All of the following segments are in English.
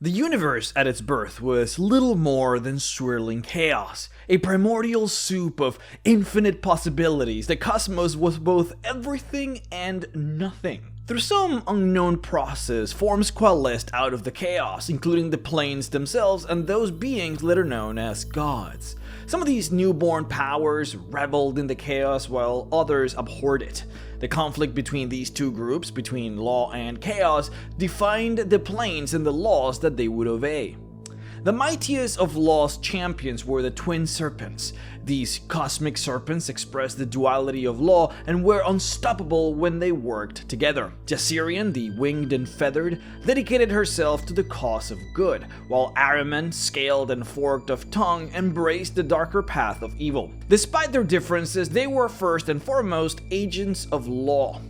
The universe at its birth was little more than swirling chaos, a primordial soup of infinite possibilities. The cosmos was both everything and nothing. Through some unknown process, forms coalesced out of the chaos, including the planes themselves and those beings later known as gods. Some of these newborn powers reveled in the chaos while others abhorred it. The conflict between these two groups, between law and chaos, defined the planes and the laws that they would obey. The mightiest of law's champions were the twin serpents. These cosmic serpents expressed the duality of law and were unstoppable when they worked together. Jassirian, the winged and feathered, dedicated herself to the cause of good, while Ahriman, scaled and forked of tongue, embraced the darker path of evil. Despite their differences, they were first and foremost agents of law.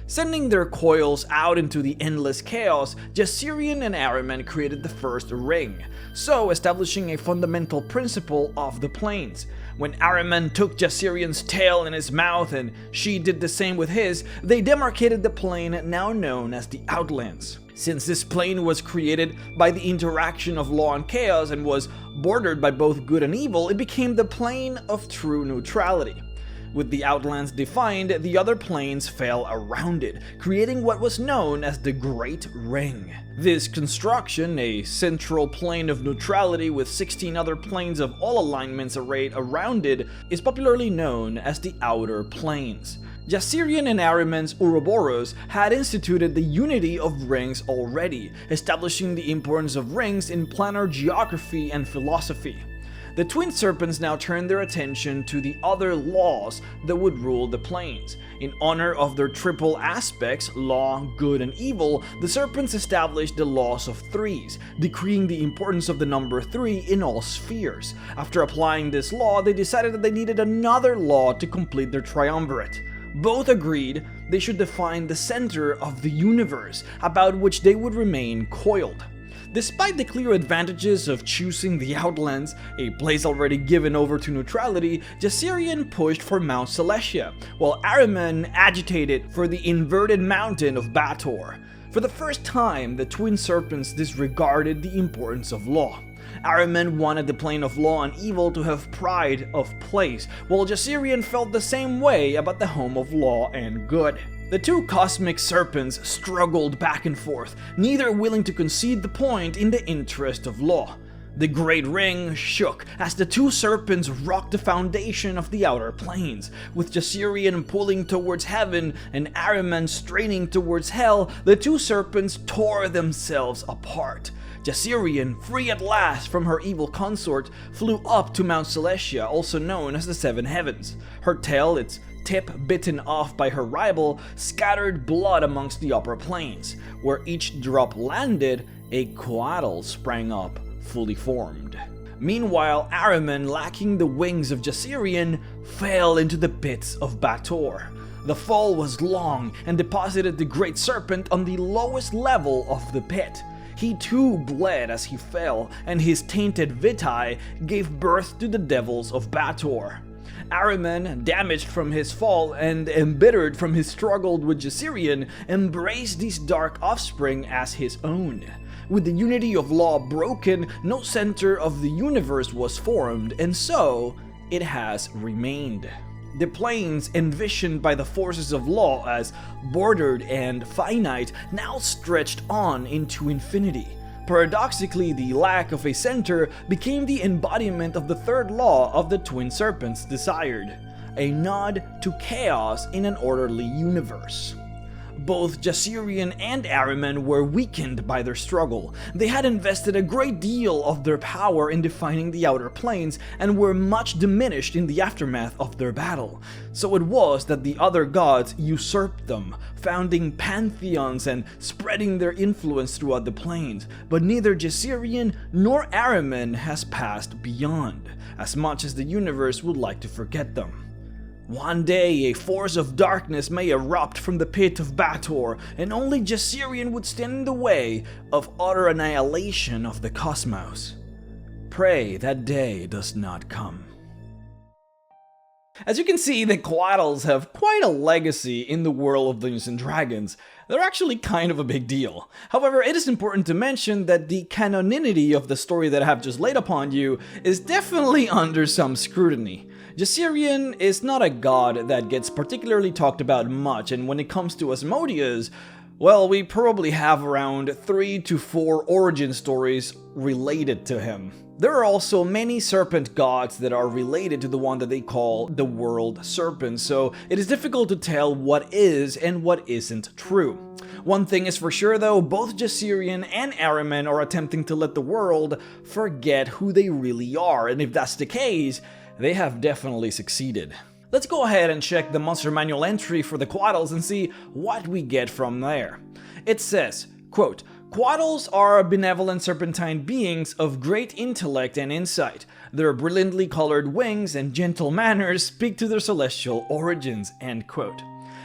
Sending their coils out into the endless chaos, Jassirian and Ahriman created the first ring, so establishing a fundamental principle of the planes. When Ahriman took Jassirian's tail in his mouth and she did the same with his, they demarcated the plane now known as the Outlands. Since this plane was created by the interaction of law and chaos and was bordered by both good and evil, it became the plane of true neutrality. With the Outlands defined, the other planes fell around it, creating what was known as the Great Ring. This construction, a central plane of neutrality with 16 other planes of all alignments arrayed around it, is popularly known as the Outer Planes. Jassirian and Ahriman's Ouroboros had instituted the unity of rings already, establishing the importance of rings in planar geography and philosophy. The twin serpents now turned their attention to the other laws that would rule the planes. In honor of their triple aspects, law, good, and evil, the serpents established the laws of threes, decreeing the importance of the number 3 in all spheres. After applying this law, they decided that they needed another law to complete their triumvirate. Both agreed they should define the center of the universe, about which they would remain coiled. Despite the clear advantages of choosing the Outlands, a place already given over to neutrality, Jassirian pushed for Mount Celestia, while Ahriman agitated for the inverted mountain of Bator. For the first time, the twin serpents disregarded the importance of law. Ahriman wanted the plane of law and evil to have pride of place, while Jassirian felt the same way about the home of law and good. The two cosmic serpents struggled back and forth, neither willing to concede the point in the interest of law. The Great Ring shook as the two serpents rocked the foundation of the outer planes. With Jassirian pulling towards heaven and Ahriman straining towards hell, the two serpents tore themselves apart. Jassirian, free at last from her evil consort, flew up to Mount Celestia, also known as the Seven Heavens. Her tail, its tip bitten off by her rival, scattered blood amongst the upper planes. Where each drop landed, a Couatls sprang up, fully formed. Meanwhile, Ahriman, lacking the wings of Jassirian, fell into the pits of Bator. The fall was long and deposited the great serpent on the lowest level of the pit. He too bled as he fell, and his tainted vitae gave birth to the devils of Bator. Ahriman, damaged from his fall and embittered from his struggle with Jassirian, embraced these dark offspring as his own. With the unity of law broken, no center of the universe was formed, and so it has remained. The planes, envisioned by the forces of law as bordered and finite, now stretched on into infinity. Paradoxically, the lack of a center became the embodiment of the third law of the twin serpents desired, a nod to chaos in an orderly universe. Both Jassirian and Ahriman were weakened by their struggle. They had invested a great deal of their power in defining the outer planes and were much diminished in the aftermath of their battle. So it was that the other gods usurped them, founding pantheons and spreading their influence throughout the planes. But neither Jassirian nor Ahriman has passed beyond, as much as the universe would like to forget them. One day, a force of darkness may erupt from the pit of Bator, and only Jassirian would stand in the way of utter annihilation of the cosmos. Pray that day does not come. As you can see, the Couatls have quite a legacy in the world of Dungeons & Dragons. They're actually kind of a big deal. However, it is important to mention that the canonicity of the story that I have just laid upon you is definitely under some scrutiny. Jasirian is not a god that gets particularly talked about much, and when it comes to Asmodeus, well, we probably have around 3 to 4 origin stories related to him. There are also many serpent gods that are related to the one that they call the world serpent, so it is difficult to tell what is and what isn't true. One thing is for sure though, both Jasirian and Ahriman are attempting to let the world forget who they really are, and if that's the case, they have definitely succeeded. Let's go ahead and check the Monster Manual entry for the Couatls and see what we get from there. It says, quote, Couatls are benevolent serpentine beings of great intellect and insight. Their brilliantly colored wings and gentle manners speak to their celestial origins, end quote.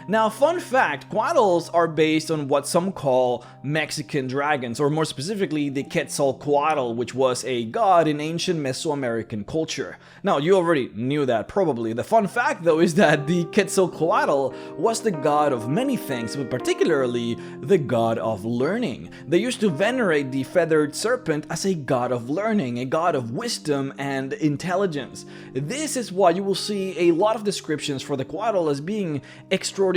Now, fun fact, Couatls are based on what some call Mexican dragons, or more specifically, the Quetzalcoatl, which was a god in ancient Mesoamerican culture. Now, you already knew that probably. The fun fact, though, is that the Quetzalcoatl was the god of many things, but particularly the god of learning. They used to venerate the feathered serpent as a god of learning, a god of wisdom and intelligence. This is why you will see a lot of descriptions for the Couatl as being extraordinarily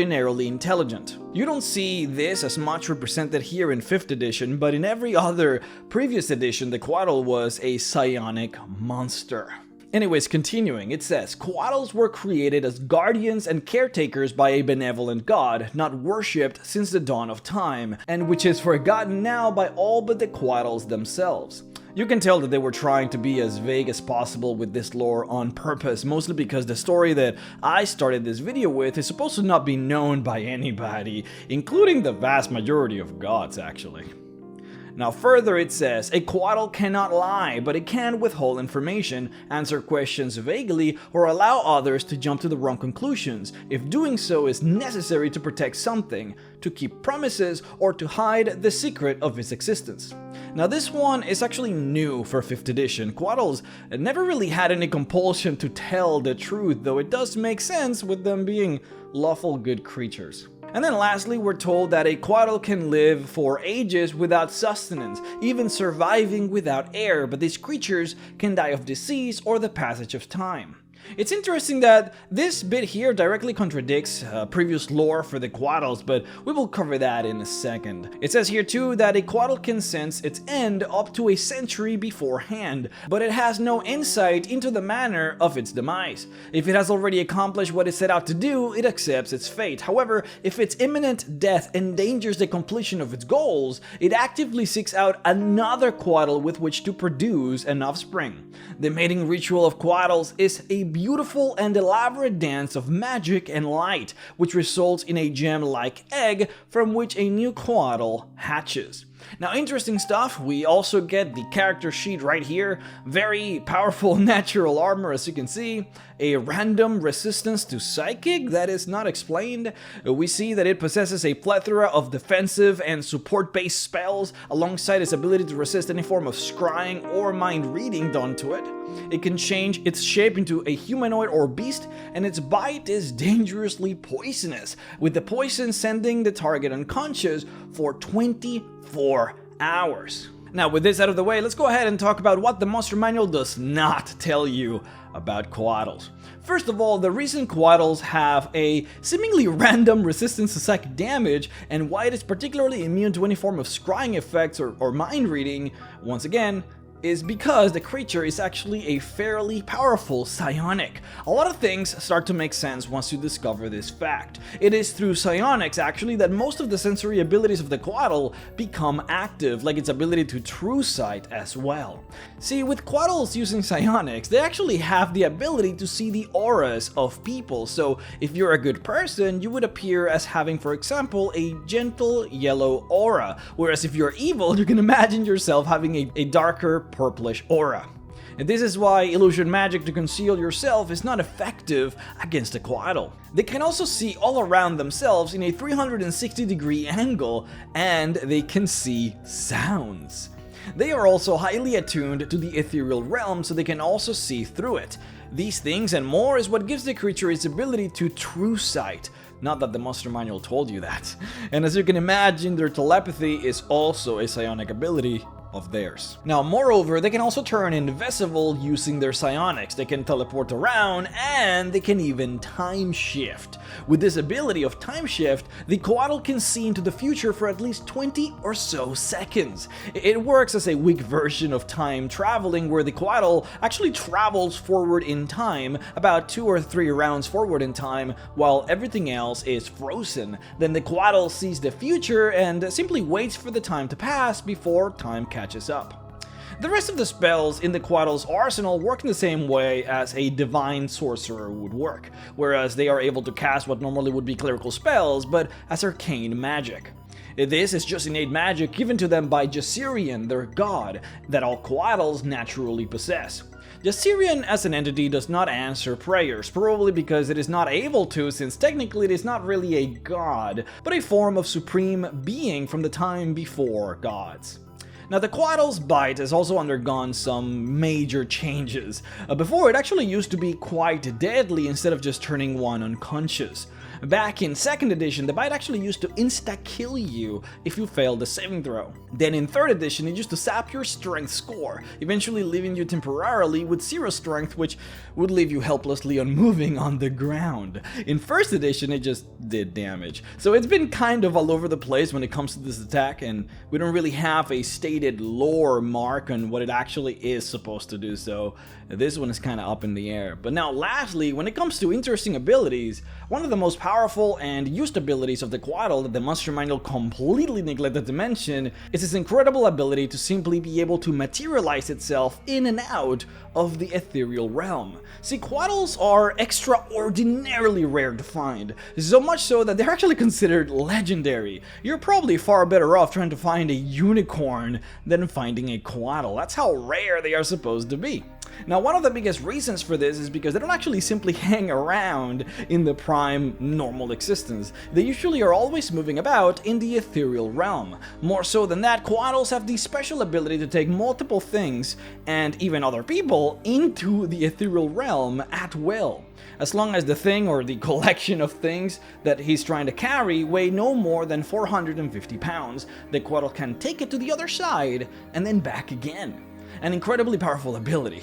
intelligent. You don't see this as much represented here in 5th edition, but in every other previous edition, the Couatl was a psionic monster. Anyways, continuing, it says, Couatls were created as guardians and caretakers by a benevolent god, not worshipped since the dawn of time, and which is forgotten now by all but the Couatls themselves. You can tell that they were trying to be as vague as possible with this lore on purpose, mostly because the story that I started this video with is supposed to not be known by anybody, including the vast majority of gods actually. Now further it says, a Couatl cannot lie, but it can withhold information, answer questions vaguely, or allow others to jump to the wrong conclusions, if doing so is necessary to protect something, to keep promises, or to hide the secret of its existence. Now this one is actually new for 5th edition. Couatls never really had any compulsion to tell the truth, though it does make sense with them being lawful good creatures. And then lastly, we're told that a Couatl can live for ages without sustenance, even surviving without air, but these creatures can die of disease or the passage of time. It's interesting that this bit here directly contradicts previous lore for the Couatls, but we will cover that in a second. It says here too that a Couatl can sense its end up to a century beforehand, but it has no insight into the manner of its demise. If it has already accomplished what it set out to do, it accepts its fate. However, if its imminent death endangers the completion of its goals, it actively seeks out another Couatl with which to produce an offspring. The mating ritual of Couatls is a beautiful and elaborate dance of magic and light, which results in a gem-like egg from which a new Couatl hatches. Now, interesting stuff, we also get the character sheet right here. Very powerful natural armor, as you can see. A random resistance to psychic that is not explained. We see that it possesses a plethora of defensive and support-based spells, alongside its ability to resist any form of scrying or mind reading done to it. It can change its shape into a humanoid or beast, and its bite is dangerously poisonous, with the poison sending the target unconscious for 24 hours. Now, with this out of the way, let's go ahead and talk about what the Monster Manual does not tell you about Couatls. First of all, the reason Couatls have a seemingly random resistance to psychic damage, and why it is particularly immune to any form of scrying effects or mind reading, once again, is because the creature is actually a fairly powerful psionic. A lot of things start to make sense once you discover this fact. It is through psionics actually that most of the sensory abilities of the Couatl become active, like its ability to true sight as well. See, with Couatls using psionics, they actually have the ability to see the auras of people, so if you're a good person, you would appear as having, for example, a gentle yellow aura, whereas if you're evil, you can imagine yourself having a darker purplish aura. And this is why illusion magic to conceal yourself is not effective against a Couatl. They can also see all around themselves in a 360-degree angle, and they can see sounds. They are also highly attuned to the ethereal realm, so they can also see through it. These things and more is what gives the creature its ability to true sight. Not that the monster manual told you that. And as you can imagine, their telepathy is also a psionic ability of theirs. Now, moreover, they can also turn invisible using their psionics. They can teleport around, and they can even time shift. With this ability of time shift, the Couatl can see into the future for at least 20 or so seconds. It works as a weak version of time traveling, where the Couatl actually travels forward in time, about 2 or 3 rounds forward in time, while everything else is frozen. Then the Couatl sees the future and simply waits for the time to pass before time catches up. The rest of the spells in the Couatl's arsenal work in the same way as a divine sorcerer would work, whereas they are able to cast what normally would be clerical spells, but as arcane magic. This is just innate magic given to them by Gregorian, their god, that all Couatls naturally possess. Gregorian as an entity does not answer prayers, probably because it is not able to, since technically it is not really a god, but a form of supreme being from the time before gods. Now, the Couatl's bite has also undergone some major changes. Before, it actually used to be quite deadly instead of just turning one unconscious. Back in 2nd edition, the bite actually used to insta-kill you if you failed a saving throw. Then in 3rd edition, it used to sap your strength score, eventually leaving you temporarily with 0 strength, which would leave you helplessly unmoving on the ground. In 1st edition, it just did damage. So it's been kind of all over the place when it comes to this attack, and we don't really have a stated lore mark on what it actually is supposed to do, so this one is kind of up in the air. But now lastly, when it comes to interesting abilities, one of the most powerful and used abilities of the Couatl that the monster manual completely neglected to mention is its incredible ability to simply be able to materialize itself in and out of the ethereal realm. See, Couatls are extraordinarily rare to find, so much so that they're actually considered legendary. You're probably far better off trying to find a unicorn than finding a Couatl. That's how rare they are supposed to be. Now, one of the biggest reasons for this is because they don't actually simply hang around in the prime normal existence. They usually are always moving about in the ethereal realm. More so than that, Couatls have the special ability to take multiple things, and even other people, into the ethereal realm at will. As long as the thing or the collection of things that he's trying to carry weigh no more than 450 pounds, the Couatl can take it to the other side and then back again. An incredibly powerful ability.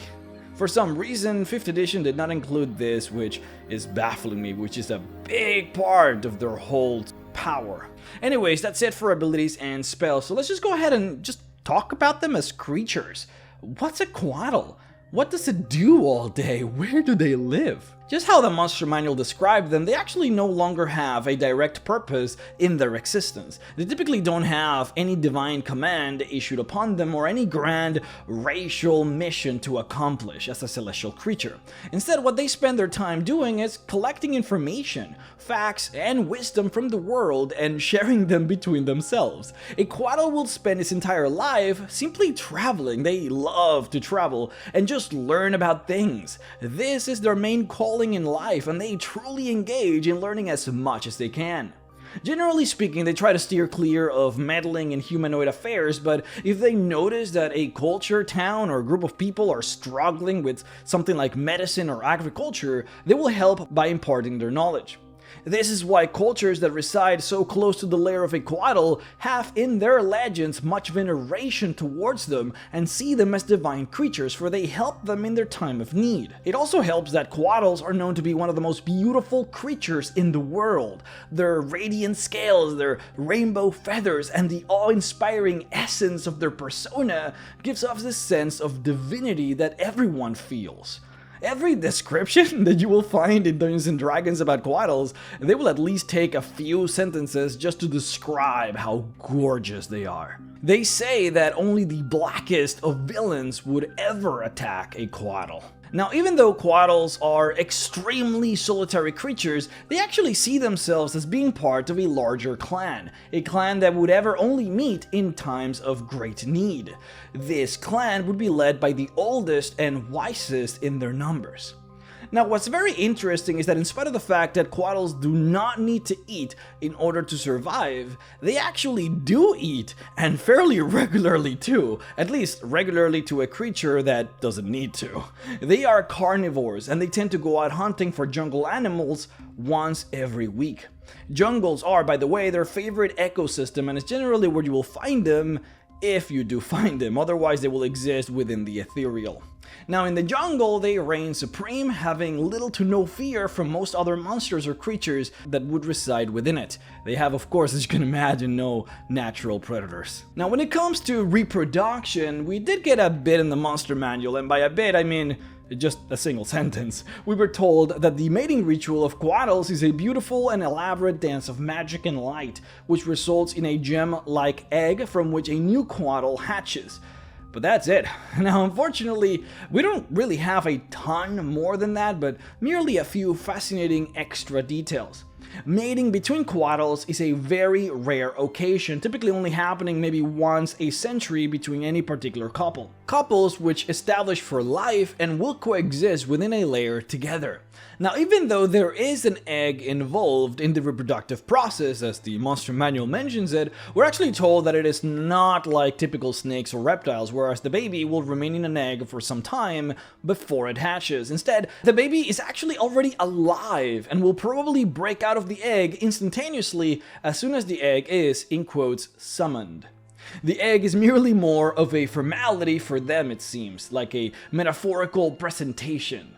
For some reason, 5th edition did not include this, which is baffling me, which is a big part of their whole power. Anyways, that's it for abilities and spells, so let's just go ahead and just talk about them as creatures. What's a Couatl? What does it do all day? Where do they live? Just how the monster manual described them, they actually no longer have a direct purpose in their existence. They typically don't have any divine command issued upon them or any grand racial mission to accomplish as a celestial creature. Instead, what they spend their time doing is collecting information, facts, and wisdom from the world and sharing them between themselves. A Couatl will spend his entire life simply traveling. They love to travel and just learn about things. This is their main calling in life, and they truly engage in learning as much as they can. Generally speaking, they try to steer clear of meddling in humanoid affairs, but if they notice that a culture, town, or group of people are struggling with something like medicine or agriculture, they will help by imparting their knowledge. This is why cultures that reside so close to the lair of a Couatl have in their legends much veneration towards them and see them as divine creatures, for they help them in their time of need. It also helps that Couatls are known to be one of the most beautiful creatures in the world. Their radiant scales, their rainbow feathers, and the awe-inspiring essence of their persona gives off this sense of divinity that everyone feels. Every description that you will find in Dungeons & Dragons about Couatls, they will at least take a few sentences just to describe how gorgeous they are. They say that only the blackest of villains would ever attack a Couatl. Now, even though Couatls are extremely solitary creatures, they actually see themselves as being part of a larger clan, a clan that would ever only meet in times of great need. This clan would be led by the oldest and wisest in their numbers. Now, what's very interesting is that in spite of the fact that Couatls do not need to eat in order to survive, they actually do eat, and fairly regularly too, at least regularly to a creature that doesn't need to. They are carnivores, and they tend to go out hunting for jungle animals once every week. Jungles are, by the way, their favorite ecosystem, and it's generally where you will find them, if you do find them, otherwise they will exist within the ethereal. Now, in the jungle, they reign supreme, having little to no fear from most other monsters or creatures that would reside within it. They have, of course, as you can imagine, no natural predators. Now, when it comes to reproduction, we did get a bit in the monster manual, and by a bit, I mean just a single sentence. We were told that the mating ritual of Couatls is a beautiful and elaborate dance of magic and light, which results in a gem-like egg from which a new Couatl hatches. But that's it. Now, unfortunately, we don't really have a ton more than that, but merely a few fascinating extra details. Mating between Couatls is a very rare occasion, typically only happening maybe once a century between any particular couple. Couples which establish for life and will coexist within a layer together. Now, even though there is an egg involved in the reproductive process, as the monster manual mentions it, we're actually told that it is not like typical snakes or reptiles, whereas the baby will remain in an egg for some time before it hatches. Instead, the baby is actually already alive and will probably break out of the egg instantaneously as soon as the egg is, in quotes, summoned. The egg is merely more of a formality for them, it seems, like a metaphorical presentation.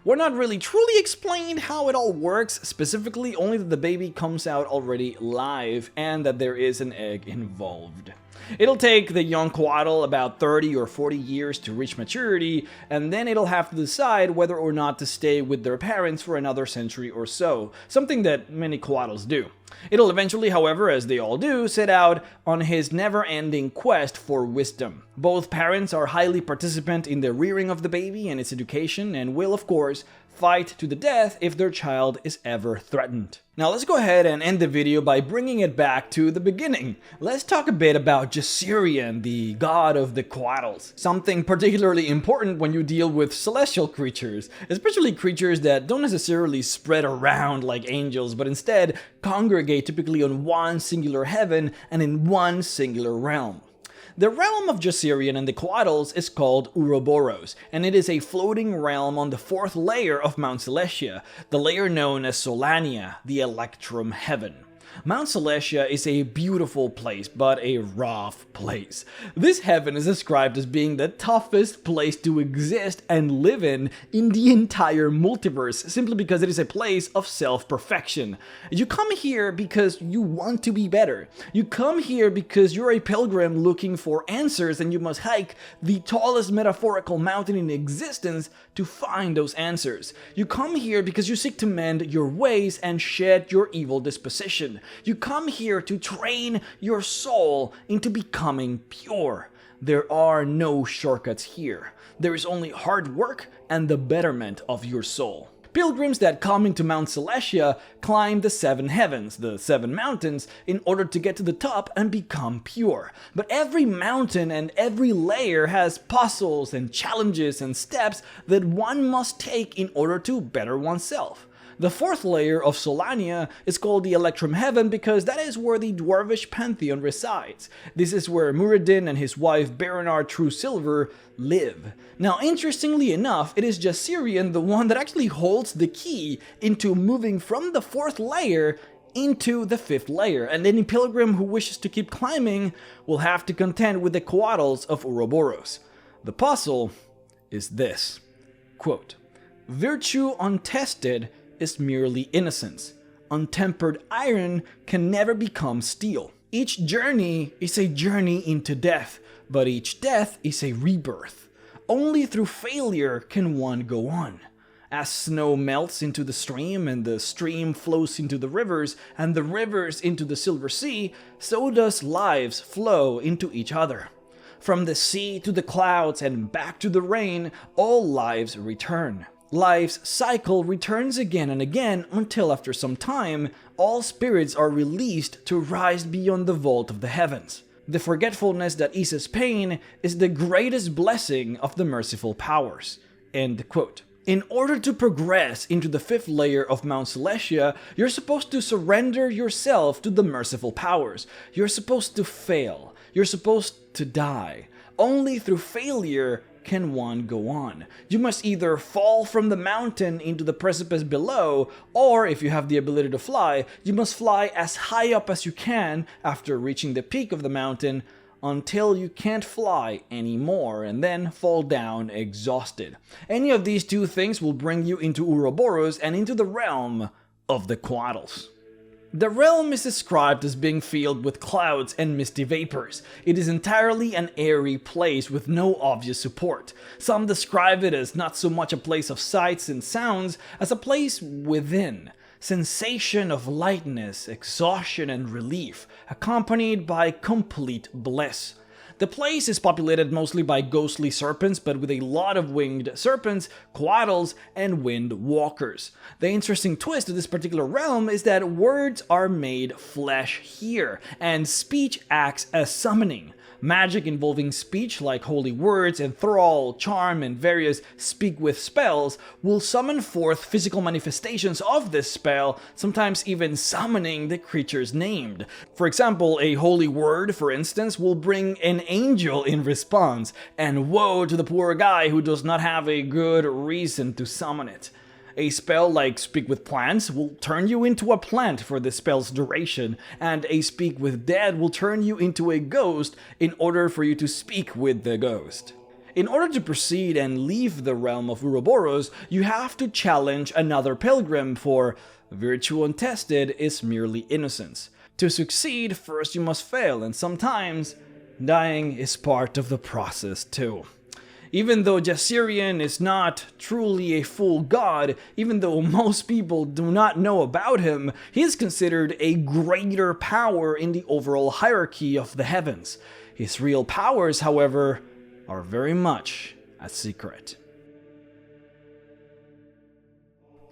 We're not really truly explained how it all works, specifically only that the baby comes out already live and that there is an egg involved. It'll take the young Couatl about 30 or 40 years to reach maturity, and then it'll have to decide whether or not to stay with their parents for another century or so, something that many Couatls do. It'll eventually, however, as they all do, set out on his never-ending quest for wisdom. Both parents are highly participant in the rearing of the baby and its education, and will, of course, fight to the death if their child is ever threatened. Now let's go ahead and end the video by bringing it back to the beginning. Let's talk a bit about Gregorian, the god of the Couatls. Something particularly important when you deal with celestial creatures, especially creatures that don't necessarily spread around like angels, but instead congregate typically on one singular heaven and in one singular realm. The realm of Gregorian and the Couatls is called Ouroboros, and it is a floating realm on the fourth layer of Mount Celestia, the layer known as Solania, the Electrum Heaven. Mount Celestia is a beautiful place, but a rough place. This heaven is described as being the toughest place to exist and live in the entire multiverse, simply because it is a place of self-perfection. You come here because you want to be better. You come here because you're a pilgrim looking for answers, and you must hike the tallest metaphorical mountain in existence to find those answers. You come here because you seek to mend your ways and shed your evil disposition. You come here to train your soul into becoming pure. There are no shortcuts here. There is only hard work and the betterment of your soul. Pilgrims that come into Mount Celestia climb the seven heavens, the seven mountains, in order to get to the top and become pure. But every mountain and every layer has puzzles and challenges and steps that one must take in order to better oneself. The fourth layer of Solania is called the Electrum Heaven because that is where the dwarvish pantheon resides. This is where Muradin and his wife Beranar True Silver live. Now, interestingly enough, it is Gregorian the one that actually holds the key into moving from the fourth layer into the fifth layer, and any pilgrim who wishes to keep climbing will have to contend with the Couatls of Ouroboros. The puzzle is this, quote, "Virtue untested is merely innocence. Untempered iron can never become steel. Each journey is a journey into death, but each death is a rebirth. Only through failure can one go on. As snow melts into the stream, and the stream flows into the rivers, and the rivers into the silver sea, so does lives flow into each other. From the sea to the clouds and back to the rain, all lives return. Life's cycle returns again and again until after some time, all spirits are released to rise beyond the vault of the heavens. The forgetfulness that eases pain is the greatest blessing of the merciful powers." End quote. In order to progress into the 5th layer of Mount Celestia, you're supposed to surrender yourself to the merciful powers. You're supposed to fail. You're supposed to die. Only through failure can one go on. You must either fall from the mountain into the precipice below, or if you have the ability to fly, you must fly as high up as you can after reaching the peak of the mountain until you can't fly anymore and then fall down exhausted. Any of these two things will bring you into Ouroboros and into the realm of the Couatls. The realm is described as being filled with clouds and misty vapors. It is entirely an airy place with no obvious support. Some describe it as not so much a place of sights and sounds as a place within. Sensation of lightness, exhaustion, and relief, accompanied by complete bliss. The place is populated mostly by ghostly serpents, but with a lot of winged serpents, Couatls, and wind walkers. The interesting twist to this particular realm is that words are made flesh here, and speech acts as summoning. Magic involving speech like holy words, enthrall, charm, and various speak with spells will summon forth physical manifestations of this spell, sometimes even summoning the creatures named. For example, a holy word, for instance, will bring an angel in response, and woe to the poor guy who does not have a good reason to summon it. A spell like Speak with Plants will turn you into a plant for the spell's duration, and a Speak with Dead will turn you into a ghost in order for you to speak with the ghost. In order to proceed and leave the realm of Ouroboros, you have to challenge another pilgrim, for virtue untested is merely innocence. To succeed, first you must fail, and sometimes dying is part of the process too. Even though Jassirian is not truly a full god, even though most people do not know about him, he is considered a greater power in the overall hierarchy of the heavens. His real powers, however, are very much a secret.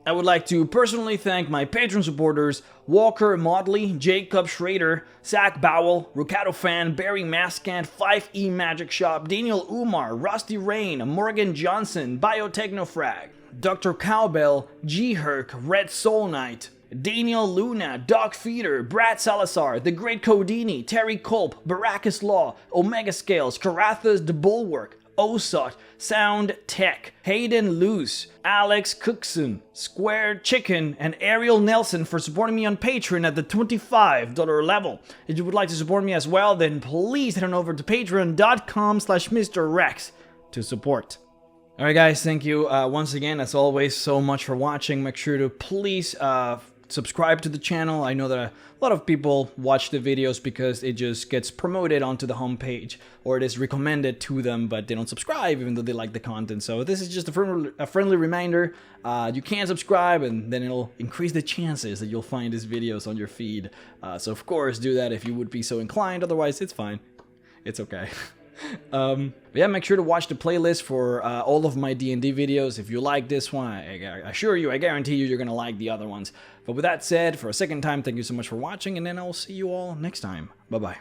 I would like to personally thank my Patreon supporters, Walker Modley, Jacob Schrader, Zach Bowell, Rukato Fan, Barry Maskant, 5E Magic Shop, Daniel Umar, Rusty Rain, Morgan Johnson, Biotechnofrag, Dr. Cowbell, G Herc, Red Soul Knight, Daniel Luna, Doc Feeder, Brad Salazar, The Great Codini, Terry Culp, Baracus Law, Omega Scales, Carathas the Bulwark, Osot, Sound Tech, Hayden Luce, Alex Cookson, Square Chicken, and Ariel Nelson for supporting me on Patreon at the $25 level. If you would like to support me as well, then please head on over to patreon.com/MrRex to support. Alright guys, thank you once again, as always, so much for watching. Make sure to please subscribe to the channel. I know that a lot of people watch the videos because it just gets promoted onto the homepage, or it is recommended to them, but they don't subscribe even though they like the content. So this is just a friendly reminder. You can subscribe, and then it'll increase the chances that you'll find these videos on your feed. So of course, do that if you would be so inclined. Otherwise, it's fine. It's okay. But yeah, make sure to watch the playlist for all of my D&D videos. If you like this one, I assure you, I guarantee you, you're gonna like the other ones. But with that said, for a second time, thank you so much for watching, and then I'll see you all next time. Bye-bye.